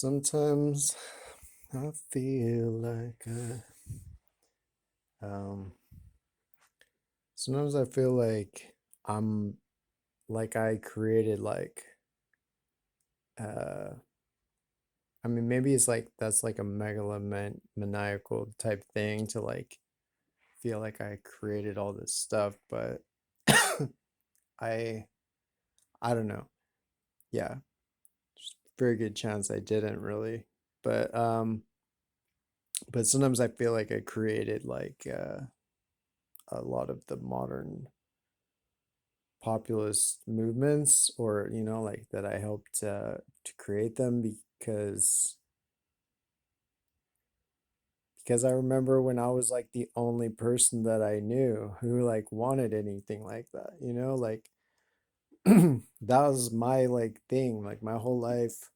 Sometimes I feel um sometimes I feel like I'm I created uh I mean maybe it's like that's like a megalomaniacal type thing to like feel like I created all this stuff, but I I don't know. Yeah, very good chance I didn't really. But but sometimes I feel like I created a lot of the modern populist movements, or like that I helped to create them, because I remember when I was like the only person that I knew who like wanted anything like that, like that was my like thing, like my whole life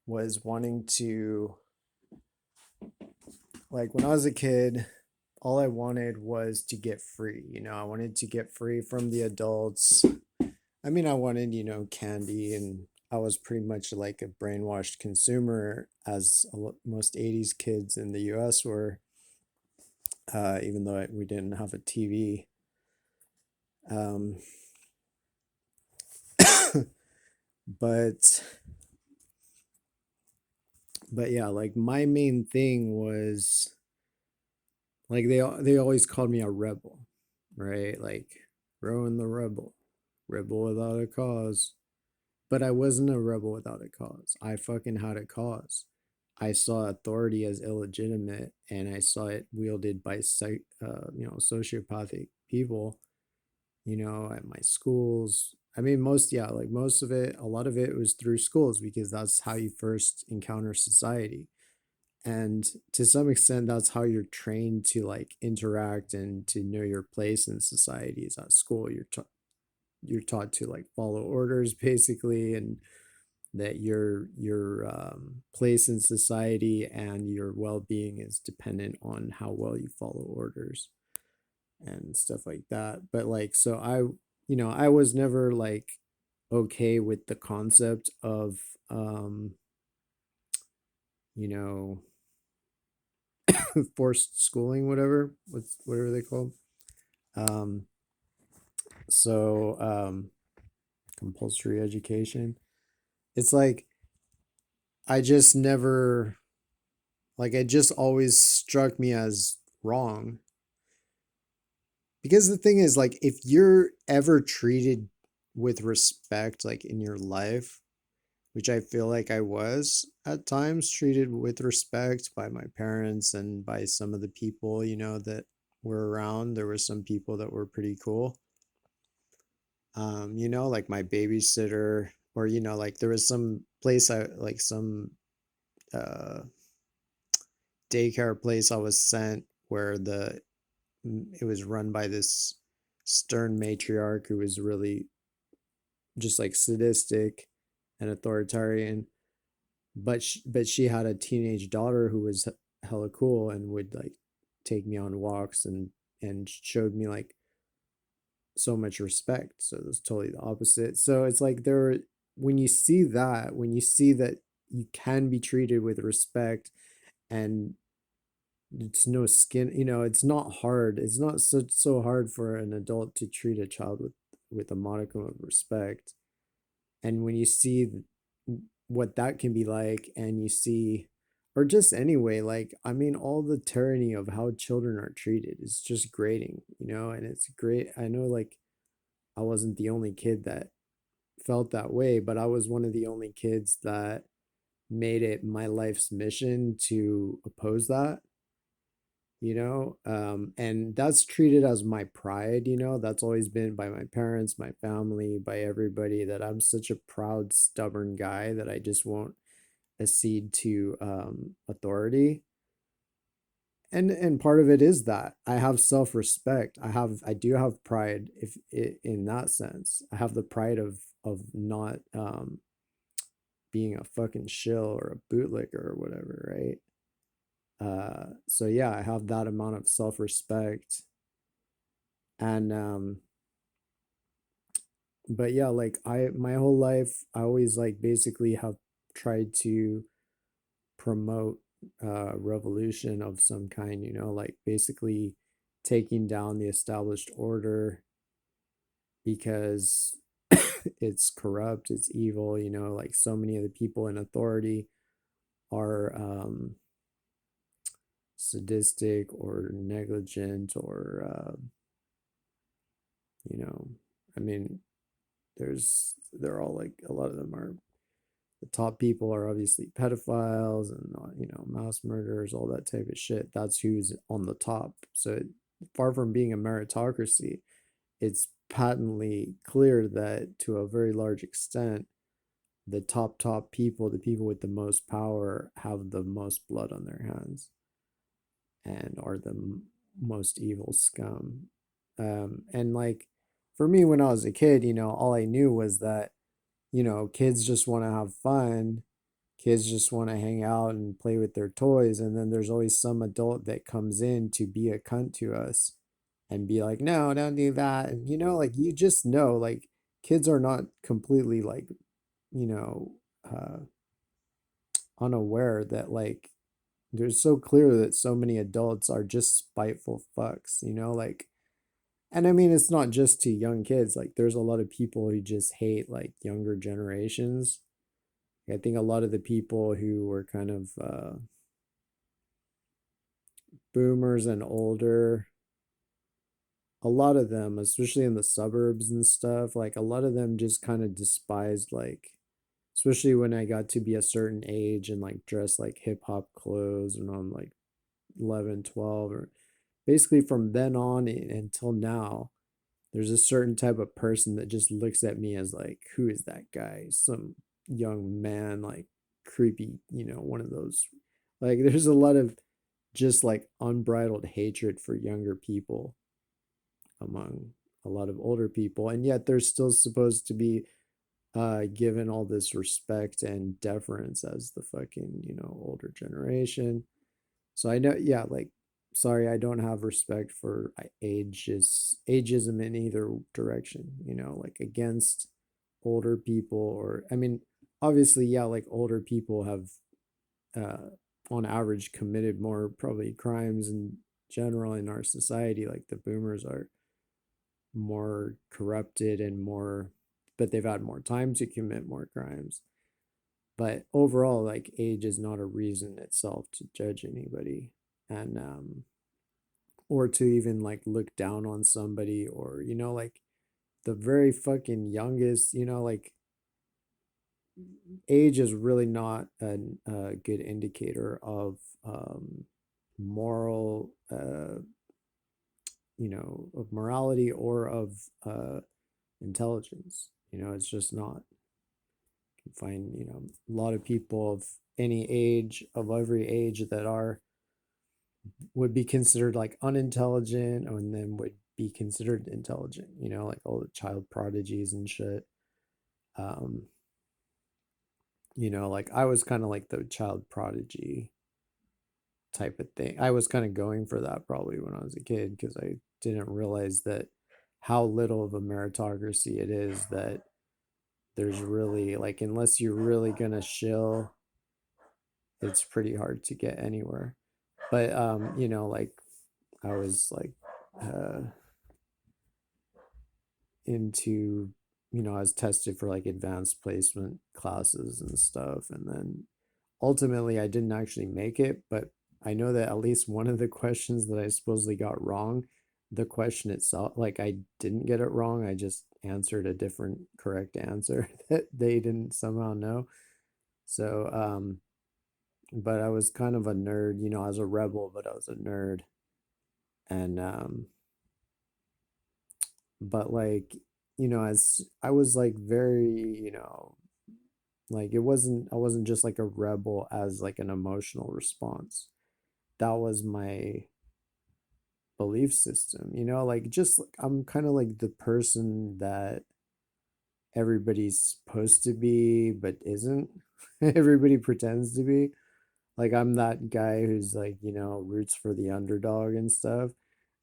was wanting to, like when I was a kid, all I wanted was to get free, I wanted to get free from the adults. I mean, I wanted, candy, and I was pretty much like a brainwashed consumer, as most 80s kids in the US were, even though we didn't have a TV. Um, but, but yeah, like my main thing was like they always called me a rebel, right? Like Rowan the rebel, rebel without a cause. But I wasn't a rebel without a cause. I fucking had a cause. I saw authority as illegitimate, and I saw it wielded by sociopathic people, at my schools. I mean, most of it, a lot of it was through schools, because that's how you first encounter society. And to some extent, that's how you're trained to like interact and to know your place in society is at school. You're taught to like follow orders basically, and that your place in society and your well-being is dependent on how well you follow orders and stuff like that. But like, so I was never like okay with the concept of you know forced schooling, whatever they call. um so compulsory education. It's like I just never, like, it just always struck me as wrong. Because the thing is, like, if you're ever treated with respect, like in your life, which I feel like I was at times treated with respect by my parents and by some of the people, that were around. There were some people that were pretty cool. Like my babysitter, or, like there was some place some uh daycare place I was sent where it was run by this stern matriarch who was really just like sadistic and authoritarian. But she had a teenage daughter who was hella cool and would like take me on walks and showed me like so much respect. So it was totally the opposite. So it's like when you see that you can be treated with respect, and it's no skin, it's not hard, it's not so hard for an adult to treat a child with a modicum of respect. And when you see what that can be like, and you see, or just anyway, like, I mean, all the tyranny of how children are treated is just grating, and it's great. I know, like, I wasn't the only kid that felt that way, but I was one of the only kids that made it my life's mission to oppose that, and that's treated as my pride. That's always been by my parents, my family, by everybody, that I'm such a proud, stubborn guy that I just won't accede to authority. And part of it is that I have self-respect. I do have pride, if in that sense. I have the pride of not being a fucking shill or a bootlicker or whatever, right? So yeah, I have that amount of self-respect. And but yeah, like, my whole life I always like basically have tried to promote revolution of some kind, you know, like basically taking down the established order because it's corrupt, it's evil, you know, like so many of the people in authority are sadistic or negligent or you know, I mean, they're all like a lot of them are the top people are obviously pedophiles and you know mass murderers, all that type of shit. That's who's on the top. So far from being a meritocracy, it's patently clear that to a very large extent, the top people, the people with the most power, have the most blood on their hands and are the most evil scum. And like for me, when I was a kid, you know, all I knew was that you know kids just want to have fun, kids just want to hang out and play with their toys, and then there's always some adult that comes in to be a cunt to us and be like, no, don't do that. And you know, like you just know, like kids are not completely like, you know, uh unaware that like they're so clear that so many adults are just spiteful fucks, you know, like and I mean it's not just to young kids, like there's a lot of people who just hate like younger generations. I think a lot of the people who were kind of boomers and older, a lot of them, especially in the suburbs and stuff, like a lot of them just kind of despised like especially when I got to be a certain age and like dress like hip hop clothes and I'm like 11, 12, or basically from then on until now, there's a certain type of person that just looks at me as like, who is that guy? Some young man, like creepy, you know, one of those. Like, there's a lot of just like unbridled hatred for younger people among a lot of older people. And yet they're still supposed to be given all this respect and deference as the fucking, you know, older generation. So I know, yeah, like, sorry, I don't have respect for ageism in either direction, you know, like against older people or, I mean, obviously, yeah, like older people have, uh, on average, committed more probably crimes in general in our society. Like the boomers are more corrupted and more, but they've had more time to commit more crimes. But overall, like age is not a reason itself to judge anybody. And or to even like look down on somebody or you know like the very fucking youngest, you know, like age is really not a good indicator of moral you know of morality or of intelligence, you know, it's just not. You can find, you know, a lot of people of any age, of every age, that are would be considered like unintelligent and then would be considered intelligent, you know, like all the child prodigies and shit. Um, you know, like I was kind of like the child prodigy type of thing. I was kind of going for that probably when I was a kid because I didn't realize that how little of a meritocracy it is, that there's really like unless you're really gonna shill, it's pretty hard to get anywhere. But you know, like I was like into, you know, I was tested for like advanced placement classes and stuff. And then ultimately I didn't actually make it, but I know that at least one of the questions that I supposedly got wrong, the question itself, like I didn't get it wrong. I just answered a different correct answer that they didn't somehow know. So, but I was kind of a nerd, you know, I was a rebel, but I was a nerd. And, but like, you know, as I was like very, you know, like it wasn't, I wasn't just like a rebel as like an emotional response. That was my belief system, you know, like just like I'm kind of like the person that everybody's supposed to be but isn't. Everybody pretends to be. Like I'm that guy who's like, you know, roots for the underdog and stuff.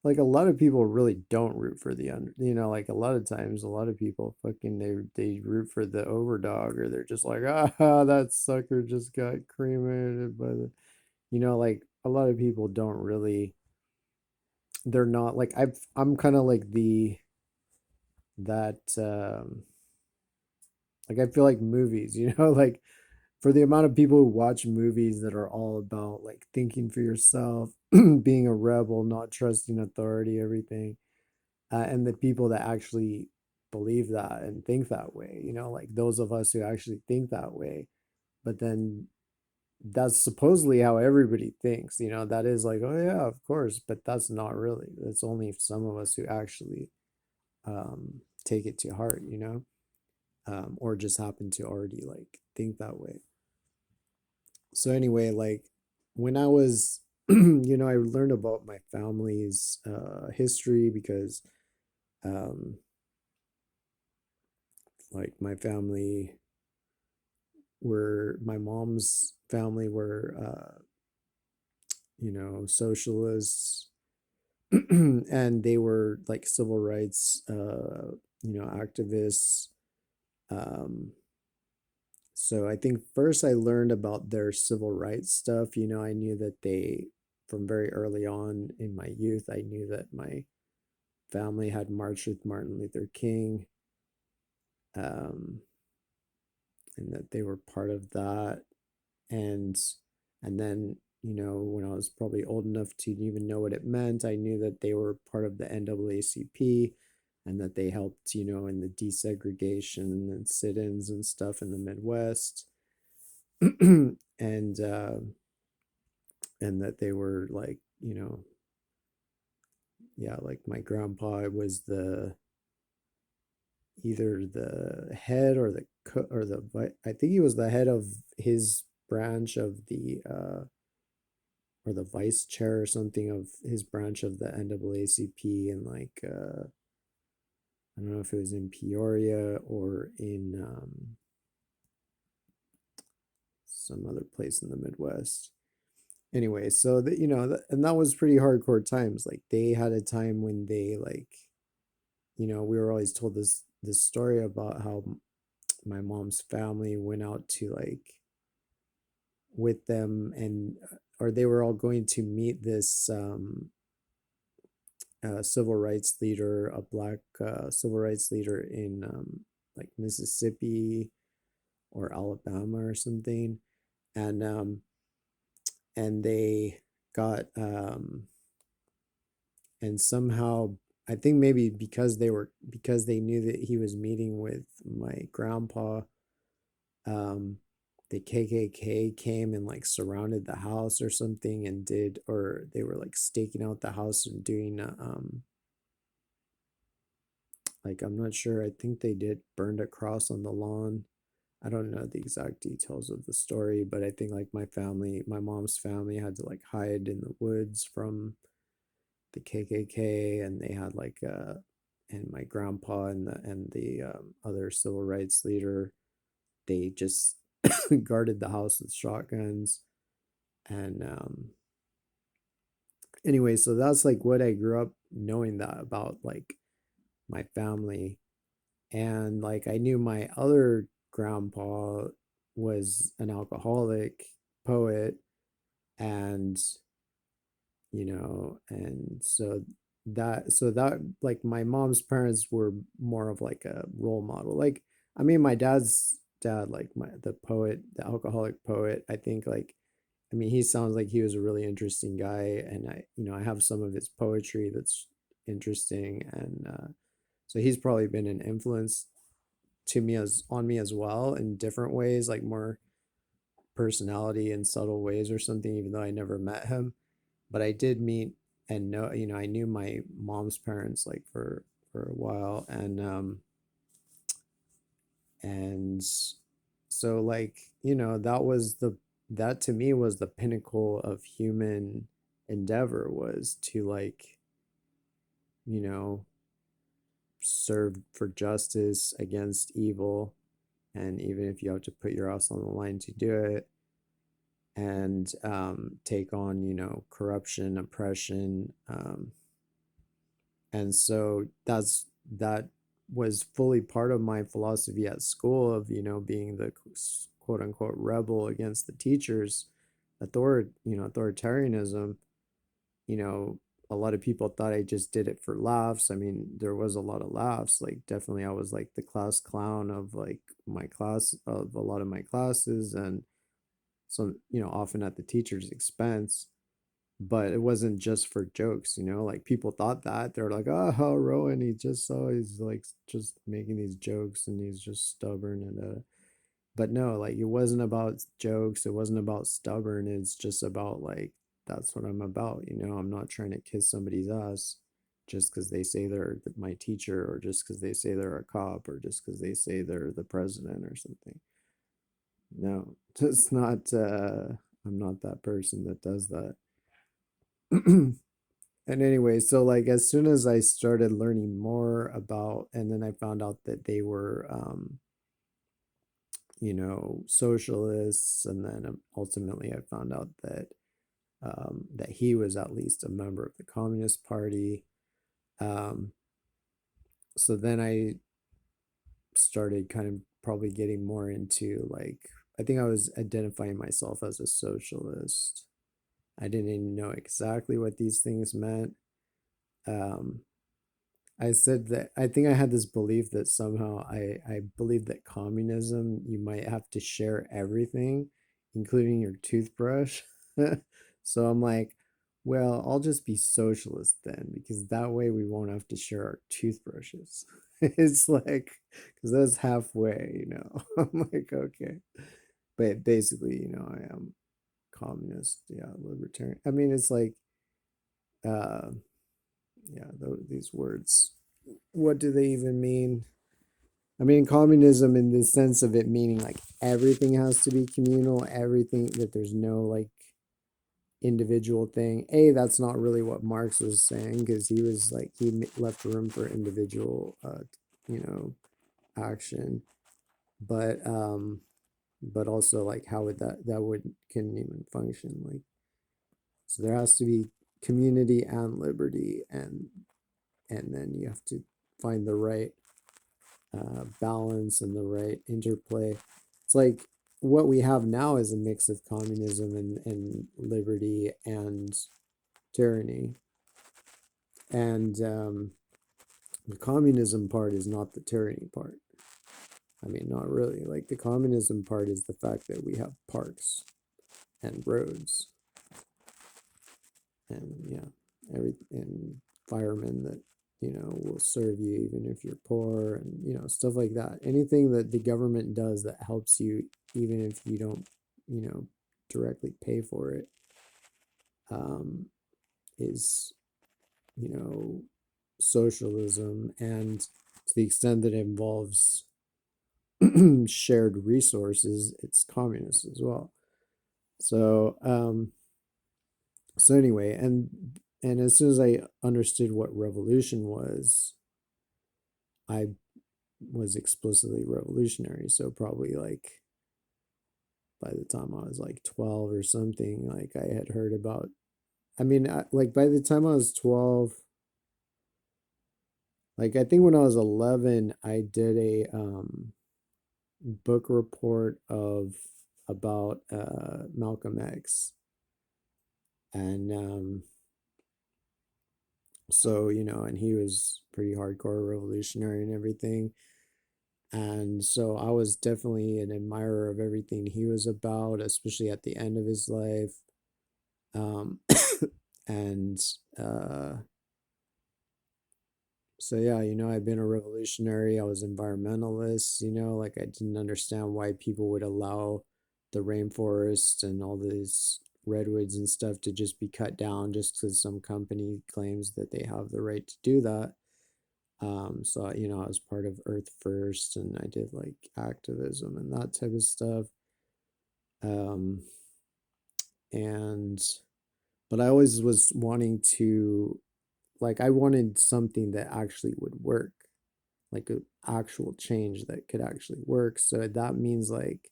like a lot of people really don't root for the under, like a lot of times a lot of people fucking they root for the overdog, or they're just like, ah, that sucker just got cremated by the, like a lot of people don't really, they're not like I'm kind of like the that like I feel like movies, like for the amount of people who watch movies that are all about like thinking for yourself, being a rebel, not trusting authority, everything, and the people that actually believe that and think that way, like those of us who actually think that way, but then that's supposedly how everybody thinks, that is like, oh yeah, of course, but that's not really. That's only some of us who actually take it to heart, or just happen to already like think that way. So anyway, like when I was, I learned about my family's history because um, like my family were, my mom's family were, socialists, and they were like civil rights, activists. Um, So I think first I learned about their civil rights stuff. I knew that they, from very early on in my youth, I knew that my family had marched with Martin Luther King, um, and that they were part of that. And then, when I was probably old enough to even know what it meant, I knew that they were part of the NAACP, and that they helped, in the desegregation and sit-ins and stuff in the Midwest. and that they were like, yeah, like my grandpa was the, either the head or the or the, I think he was the head of his branch of the or the vice chair or something of his branch of the NAACP, and like I don't know if it was in Peoria or in some other place in the Midwest. Anyway, so that, and that was pretty hardcore times. Like they had a time when they like, we were always told this story about how my mom's family went out to like with them, and or they were all going to meet this civil rights leader, a black civil rights leader in like Mississippi or Alabama or something, and they got and somehow I think maybe because they knew that he was meeting with my grandpa, um, the KKK came and like surrounded the house or something, and did, or they were like staking out the house and doing like I'm not sure. I think they did burned a cross on the lawn. I don't know the exact details of the story, but I think like my mom's family had to like hide in the woods from the KKK, and they had like and my grandpa and the other civil rights leader, they just guarded the house with shotguns. And anyway, so that's like what I grew up knowing that about like my family. And like I knew my other grandpa was an alcoholic poet, and and so that like my mom's parents were more of like a role model. Like I mean my dad's dad, like the poet, the alcoholic poet, I think like, I mean he sounds like he was a really interesting guy, and I have some of his poetry that's interesting, and so he's probably been an influence to me as on me as well in different ways, like more personality and subtle ways or something, even though I never met him. But I did meet and know, I knew my mom's parents like for a while, and so like, that was that to me was the pinnacle of human endeavor, was to like, you know, serve for justice against evil, and even if you have to put your house on the line to do it, and take on, corruption, oppression, And so that was fully part of my philosophy at school of, being the quote unquote rebel against the teachers, authoritarianism. you know, a lot of people thought I just did it for laughs. I mean, there was a lot of laughs. Like, definitely, I was like the class clown of like my class, of a lot of my classes, and some, often at the teacher's expense. But it wasn't just for jokes, like people thought that. They're like, oh, Rowan, he's like just making these jokes and he's just stubborn. But no, like it wasn't about jokes, it wasn't about stubborn, it's just about like, that's what I'm about. I'm not trying to kiss somebody's ass just because they say they're my teacher, or just because they say they're a cop, or just because they say they're the president or something. No, it's not. I'm not that person that does that. And anyway, so like as soon as I started learning more about, and then I found out that they were socialists, and then ultimately I found out that he was at least a member of the Communist Party. Um, so then I started kind of probably getting more into, like, I think I was identifying myself as a socialist. I didn't even know exactly what these things meant. Um, I said that I think I had this belief that somehow I believe that communism, you might have to share everything, including your toothbrush. So I'm like, well, I'll just be socialist then, because that way we won't have to share our toothbrushes. It's like, because that's halfway. I'm like, okay. But basically, I am communist, yeah, libertarian. I mean, it's like, uh, yeah, these words, what do they even mean? I mean, communism in the sense of it meaning like everything has to be communal, everything, that there's no like individual thing. That's not really what Marx was saying, because he was like, he left room for individual, you know, action. But also like, how would that would couldn't even function, like, so there has to be community and liberty, and then you have to find the right balance and the right interplay. It's like what we have now is a mix of communism and liberty and tyranny. And the communism part is not the tyranny part. I mean, not really. Like, the communism part is the fact that we have parks and roads and, yeah, and firemen that, will serve you even if you're poor, and, stuff like that. Anything that the government does that helps you, even if you don't, you know, directly pay for it, um, is, you know, socialism. And to the extent that it involves shared resources, it's communist as well. So, so anyway, and as soon as I understood what revolution was, I was explicitly revolutionary. So probably like by the time I was like 12 or something, like I had heard about, I mean, like by the time I was 12, like I think when I was 11, I did a book report of about Malcolm X. And so, and he was pretty hardcore revolutionary and everything. And so I was definitely an admirer of everything he was about, especially at the end of his life. Um, and uh, so, yeah, I've been a revolutionary. I was environmentalist, like I didn't understand why people would allow the rainforest and all these redwoods and stuff to just be cut down just because some company claims that they have the right to do that. So, I was part of Earth First, and I did like activism and that type of stuff. Um, and, but I always was wanting to, like, I wanted something that actually would work, like an actual change that could actually work. So that means like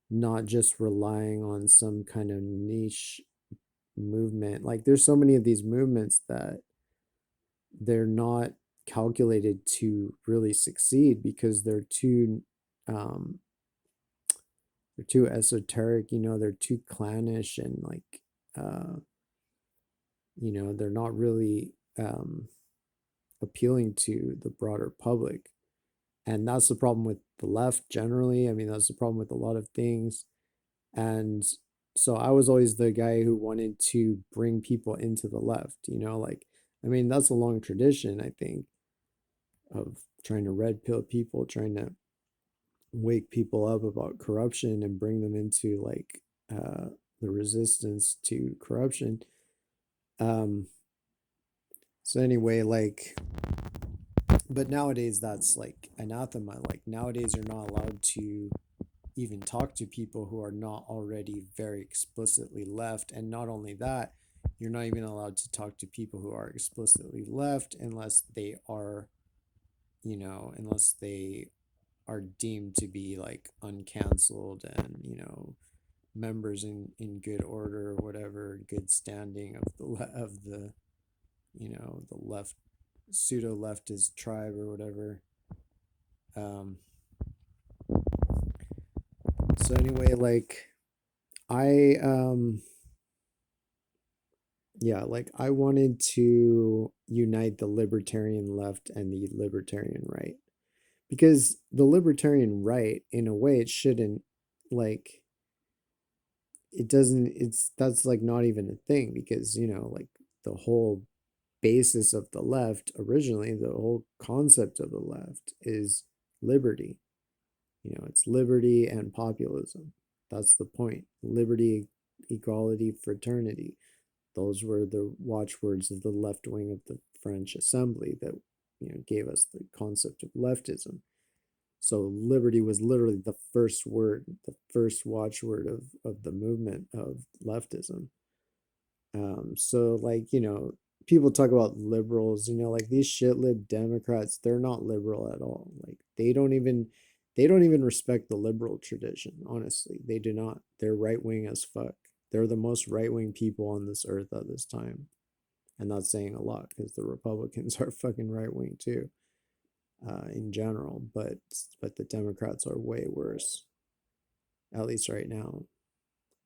not just relying on some kind of niche movement. Like, there's so many of these movements that they're not calculated to really succeed because um they're too esoteric, they're too clannish and like they're not really appealing to the broader public. And that's the problem with the left generally. I mean, that's the problem with a lot of things. And so I was always the guy who wanted to bring people into the left, like, I mean, that's a long tradition, I think, of trying to red pill people, trying to wake people up about corruption and bring them into like the resistance to corruption. Um, so anyway, like, but nowadays that's like anathema. Like nowadays you're not allowed to even talk to people who are not already very explicitly left. And not only that, you're not even allowed to talk to people who are explicitly left unless they are, unless they are deemed to be like uncanceled and, members in good order or whatever, good standing of the left pseudo leftist tribe or whatever. Um, so anyway, like I yeah, like I wanted to unite the libertarian left and the libertarian right because the libertarian right, in a way, it shouldn't like it doesn't. It's that's like not even a thing because like the whole basis of the left originally, the whole concept of the left is liberty. It's liberty and populism. That's the point. Liberty, equality, fraternity. Those were the watchwords of the left wing of the French Assembly that gave us the concept of leftism. So liberty was literally the first word, the first watchword of the movement of leftism. So like, people talk about liberals, like these shit lib Democrats, they're not liberal at all. Like they don't even respect the liberal tradition, honestly. They do not. They're right wing as fuck. They're the most right wing people on this earth at this time. And that's saying a lot because the Republicans are fucking right wing too, in general. But the Democrats are way worse, at least right now.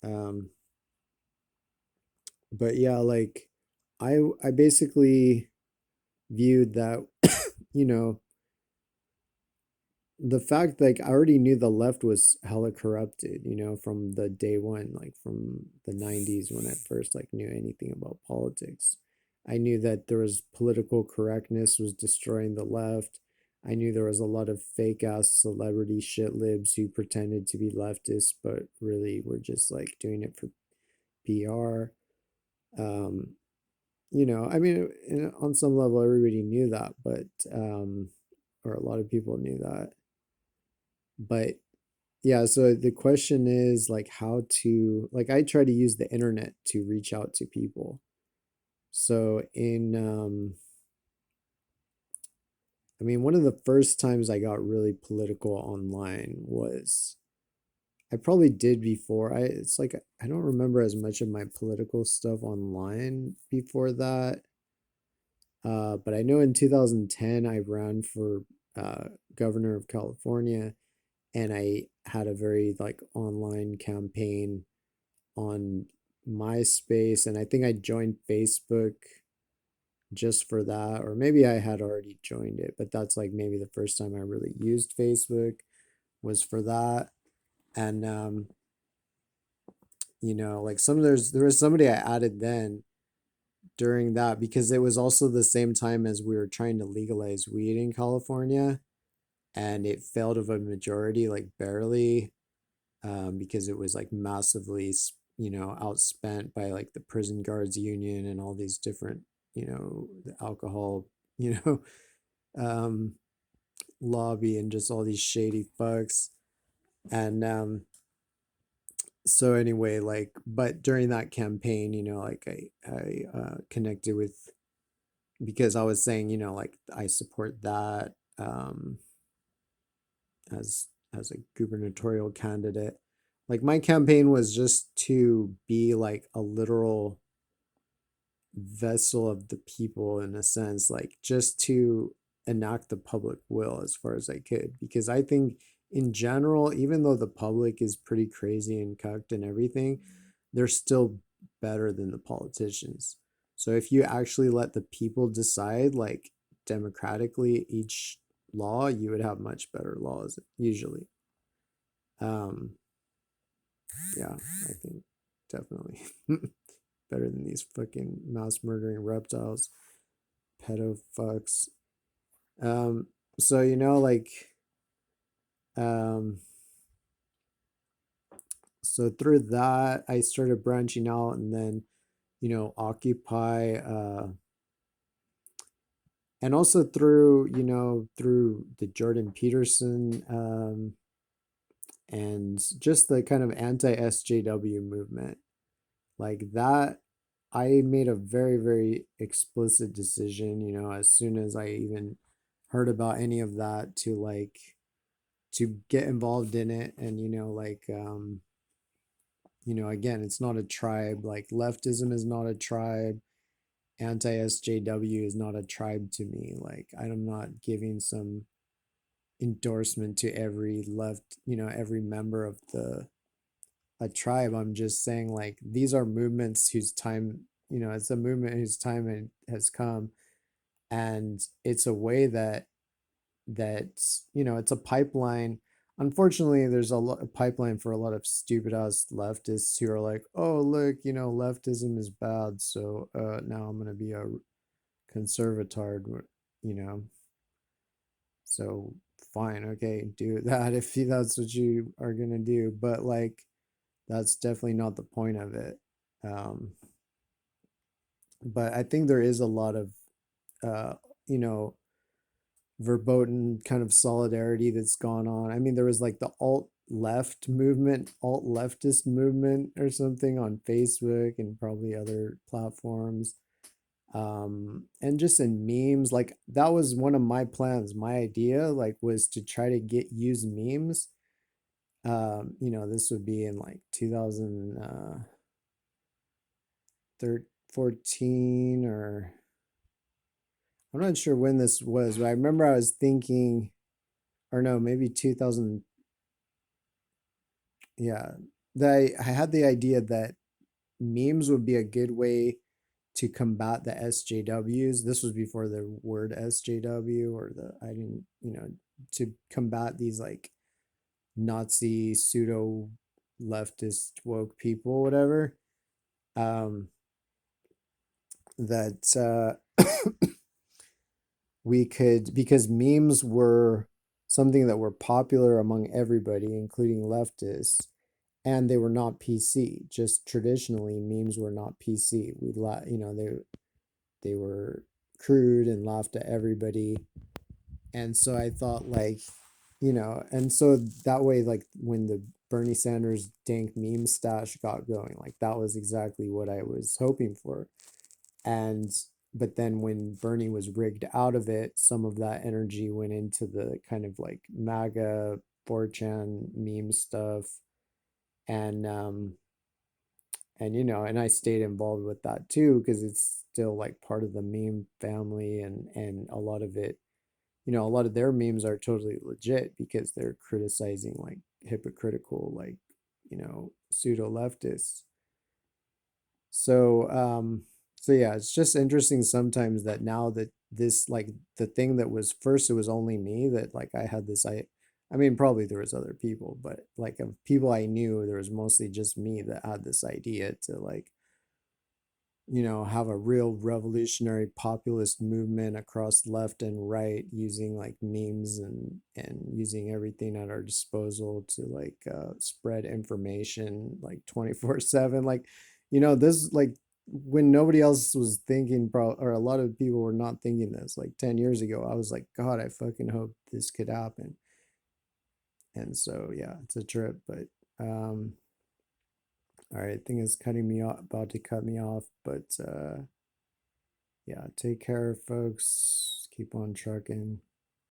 Um, but yeah, like I basically viewed that, you know, the fact like I already knew the left was hella corrupted, from the day one, like from the 90s when I first like knew anything about politics. I knew that there was political correctness was destroying the left. I knew there was a lot of fake ass celebrity shit libs who pretended to be leftists but really were just like doing it for PR. Um, I mean, on some level, everybody knew that, but or a lot of people knew that. But yeah, so the question is like how to like I try to use the internet to reach out to people. So I mean, one of the first times I got really political online was I probably did before. It's like I don't remember as much of my political stuff online before that. But I know in 2010 I ran for governor of California, and I had a very like online campaign on MySpace, and I think I joined Facebook just for that, or maybe I had already joined it, but that's like maybe the first time I really used Facebook was for that. And like there was somebody I added then during that because it was also the same time as we were trying to legalize weed in California, and it failed of a majority, like barely, because it was like massively, outspent by like the prison guards union and all these different, the alcohol, um, lobby and just all these shady fucks. And so anyway, like, but during that campaign, like I connected with because I was saying, like I support that as a gubernatorial candidate. Like my campaign was just to be like a literal vessel of the people in a sense, like just to enact the public will as far as I could. Because I think in general, even though the public is pretty crazy and cucked and everything, they're still better than the politicians. So if you actually let the people decide, like democratically, each law, you would have much better laws usually. Um, yeah, I think definitely better than these fucking mouse murdering reptiles, pedo fucks. Um, so like um, so through that, I started branching out, and then Occupy, and also through through the Jordan Peterson, and just the kind of anti SJW movement, like that. I made a very, very explicit decision, as soon as I even heard about any of that, to to get involved in it. And again, it's not a tribe. Like leftism is not a tribe. Anti SJW is not a tribe to me. Like I'm not giving some endorsement to every left, every member of the a tribe. I'm just saying, like, these are movements whose time, it's a movement whose time has come, and it's a way that it's a pipeline. Unfortunately, there's a pipeline for a lot of stupid ass leftists who are like, oh look, leftism is bad, so now I'm gonna be a conservatard, you know. So fine, okay, do that if that's what you are gonna do, but like that's definitely not the point of it. Um, but I think there is a lot of uh, you know, verboten kind of solidarity that's gone on. I mean, there was like the alt leftist movement or something on Facebook and probably other platforms. And just in memes, like that was one of my plans. My idea, like, was to try to use memes. This would be in like 2014, or I'm not sure when this was, but I remember I was thinking, or no, maybe 2000. Yeah, I had the idea that memes would be a good way to combat the SJWs. This was before the word SJW, or I didn't, to combat these like Nazi pseudo leftist woke people, whatever. Um, that we could, because memes were something that were popular among everybody, including leftists, and they were not PC. Just traditionally, memes were not PC. They were crude and laughed at everybody. And so I thought, like, and so that way, like when the Bernie Sanders dank meme stash got going, like that was exactly what I was hoping for. And but then when Bernie was rigged out of it, some of that energy went into the kind of like MAGA 4chan meme stuff. And I stayed involved with that too, because it's still like part of the meme family, and a lot of it, a lot of their memes are totally legit because they're criticizing like hypocritical, like, pseudo leftists. So yeah, it's just interesting sometimes that now that this, like, the thing that was first, it was only me that, like, I had this, I mean, probably there was other people, but like of people I knew, there was mostly just me that had this idea to, like, have a real revolutionary populist movement across left and right, using like memes and using everything at our disposal to like spread information like 24/7. Like, this, like, when nobody else was thinking, or a lot of people were not thinking this, like 10 years ago, I was like, God, I fucking hope this could happen. And so yeah, it's a trip. But all right, I think it's cutting me off, about to cut me off, but yeah, take care, folks. Keep on trucking.